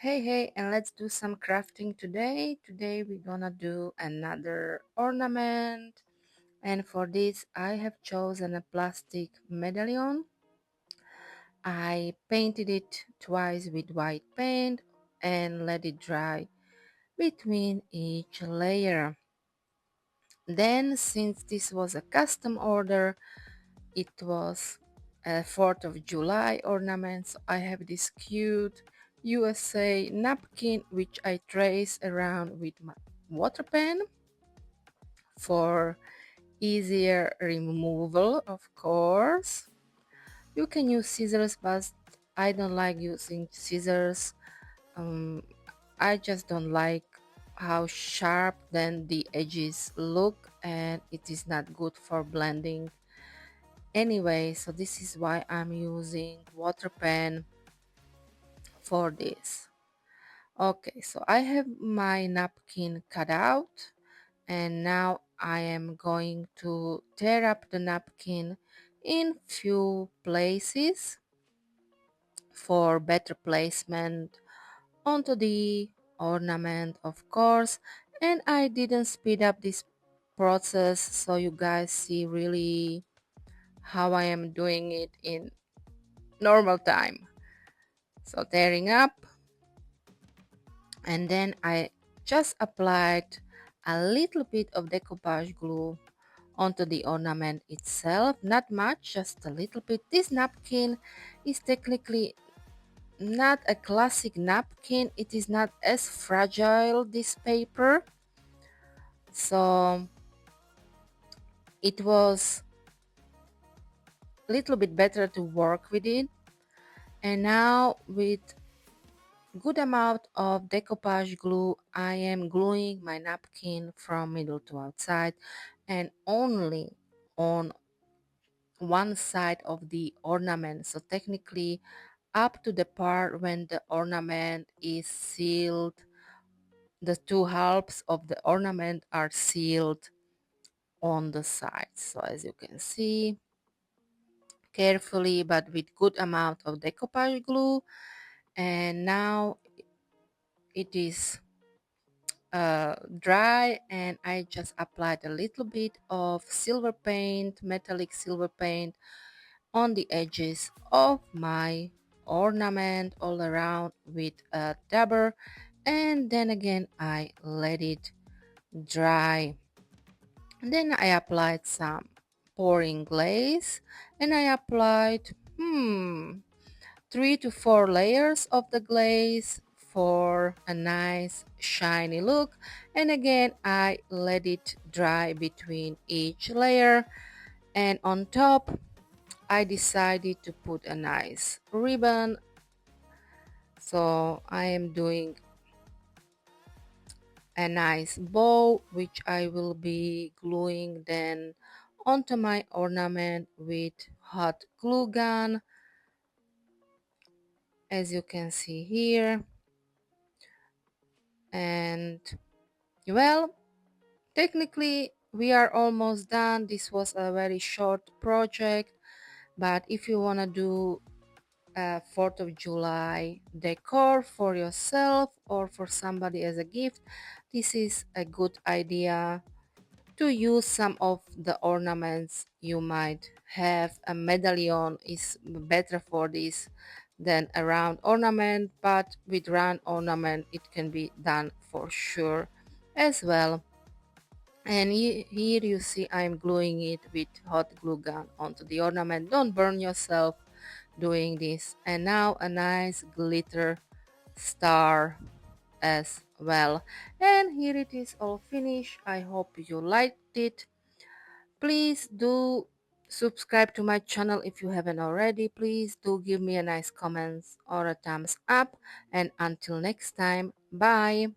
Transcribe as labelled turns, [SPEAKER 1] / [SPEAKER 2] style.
[SPEAKER 1] Hey, and let's do some crafting today. Today we're gonna do another ornament, and for this I have chosen a plastic medallion. I painted it twice with white paint and let it dry between each layer. Then, since this was a custom order, it was a 4th of July ornament, so I have this cute USA napkin which I trace around with my water pen for easier removal. Of course, you can use scissors, but I don't like using scissors. um, I just don't like how sharp then the edges look, and it is not good for blending anyway, so this is why I'm using water pen for this. Okay, so I have my napkin cut out, and now I am going to tear up the napkin in few places for better placement onto the ornament, of course. And I didn't speed up this process so you guys see really how I am doing it in normal time. So tearing up, and then I just applied a little bit of decoupage glue onto the ornament itself. Not much, just a little bit. This napkin is technically not a classic napkin. It is not as fragile, this paper, so it was a little bit better to work with it. And now with good amount of decoupage glue, I am gluing my napkin from middle to outside, and only on one side of the ornament, so technically up to the part when the ornament is sealed. The two halves of the ornament are sealed on the sides, so as you can see, carefully but with good amount of decoupage glue. And now it is dry, and I just applied a little bit of silver paint, metallic silver paint, on the edges of my ornament all around with a dabber, and then again I let it dry. And then I applied some pouring glaze, and I applied 3 to 4 layers of the glaze for a nice shiny look. And again I let it dry between each layer, and on top I decided to put a nice ribbon, so I am doing a nice bow which I will be gluing then onto my ornament with hot glue gun, as you can see here. And well, technically we are almost done. This was a very short project, but if you want to do a 4th of July decor for yourself or for somebody as a gift, this is a good idea to use some of the ornaments you might have. A medallion is better for this than a round ornament, but with round ornament it can be done for sure as well. And here you see I'm gluing it with hot glue gun onto the ornament. Don't burn yourself doing this. And now a nice glitter star as well. And here it is all finished. I hope you liked it. Please do subscribe to my channel if you haven't already. Please do give me a nice comments or a thumbs up. And until next time, bye.